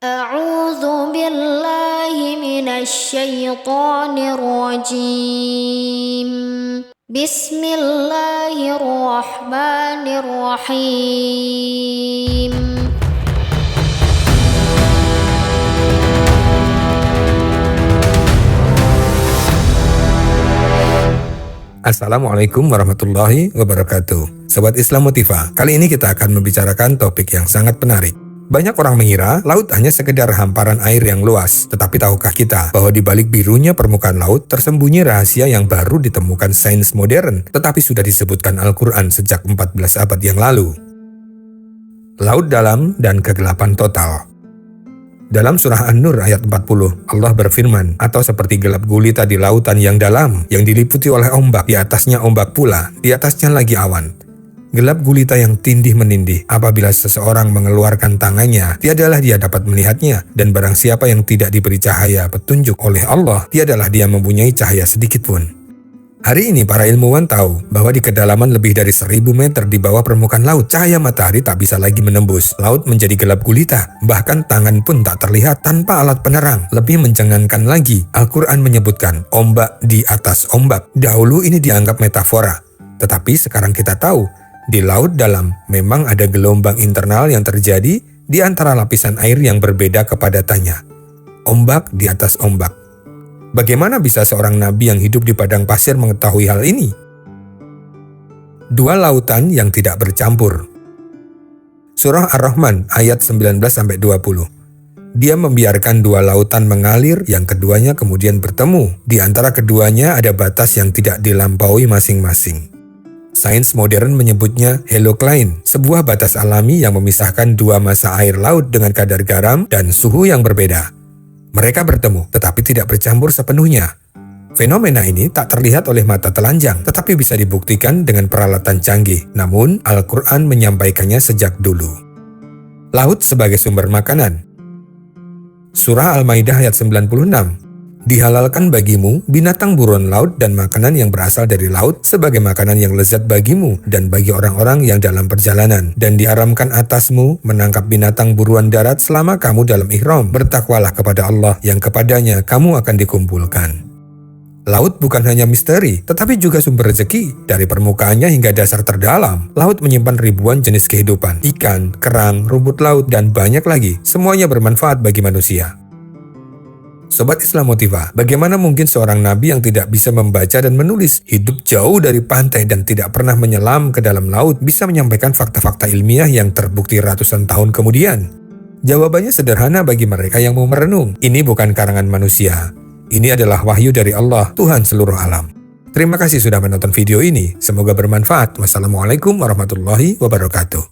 أعوذ بالله من الشيطان الرجيم. بسم الله الرحمن الرحيم. Assalamualaikum warahmatullahi wabarakatuh. Sobat Islam Motiva, kali ini kita akan membicarakan topik yang sangat menarik. Banyak orang mengira laut hanya sekedar hamparan air yang luas. Tetapi tahukah kita bahwa di balik birunya permukaan laut tersembunyi rahasia yang baru ditemukan sains modern, tetapi sudah disebutkan Al-Quran sejak 14 abad yang lalu. Laut dalam dan kegelapan total. Dalam surah An-Nur ayat 40, Allah berfirman, atau seperti gelap gulita di lautan yang dalam, yang diliputi oleh ombak, di atasnya ombak pula, di atasnya lagi awan. Gelap gulita yang tindih menindih, apabila seseorang mengeluarkan tangannya, tiadalah dia dapat melihatnya, dan barang siapa yang tidak diberi cahaya petunjuk oleh Allah, tiadalah dia mempunyai cahaya sedikit pun. Hari ini para ilmuwan tahu bahwa di kedalaman lebih dari 1000 meter di bawah permukaan laut, cahaya matahari tak bisa lagi menembus. Laut menjadi gelap gulita, bahkan tangan pun tak terlihat tanpa alat penerang. Lebih mencengangkan lagi, Al-Quran menyebutkan ombak di atas ombak. Dahulu ini dianggap metafora, tetapi sekarang kita tahu, di laut dalam memang ada gelombang internal yang terjadi di antara lapisan air yang berbeda kepadatannya. Ombak di atas ombak. Bagaimana bisa seorang nabi yang hidup di padang pasir mengetahui hal ini? Dua lautan yang tidak bercampur. Surah Ar-Rahman ayat 19-20. Dia membiarkan dua lautan mengalir, yang keduanya kemudian bertemu. Di antara keduanya ada batas yang tidak dilampaui masing-masing. Sains modern menyebutnya halocline, sebuah batas alami yang memisahkan dua massa air laut dengan kadar garam dan suhu yang berbeda. Mereka bertemu, tetapi tidak bercampur sepenuhnya. Fenomena ini tak terlihat oleh mata telanjang, tetapi bisa dibuktikan dengan peralatan canggih. Namun, Al-Quran menyampaikannya sejak dulu. Laut sebagai sumber makanan. Surah Al-Maidah ayat 96. Dihalalkan bagimu binatang buruan laut dan makanan yang berasal dari laut sebagai makanan yang lezat bagimu dan bagi orang-orang yang dalam perjalanan. Dan diharamkan atasmu menangkap binatang buruan darat selama kamu dalam ihram. Bertakwalah kepada Allah yang kepadanya kamu akan dikumpulkan. Laut bukan hanya misteri, tetapi juga sumber rezeki. Dari permukaannya hingga dasar terdalam, laut menyimpan ribuan jenis kehidupan. Ikan, kerang, rumput laut, dan banyak lagi. Semuanya bermanfaat bagi manusia. Sobat Islam Motiva, bagaimana mungkin seorang nabi yang tidak bisa membaca dan menulis, hidup jauh dari pantai dan tidak pernah menyelam ke dalam laut, bisa menyampaikan fakta-fakta ilmiah yang terbukti ratusan tahun kemudian? Jawabannya sederhana bagi mereka yang mau merenung. Ini bukan karangan manusia. Ini adalah wahyu dari Allah, Tuhan seluruh alam. Terima kasih sudah menonton video ini. Semoga bermanfaat. Wassalamualaikum warahmatullahi wabarakatuh.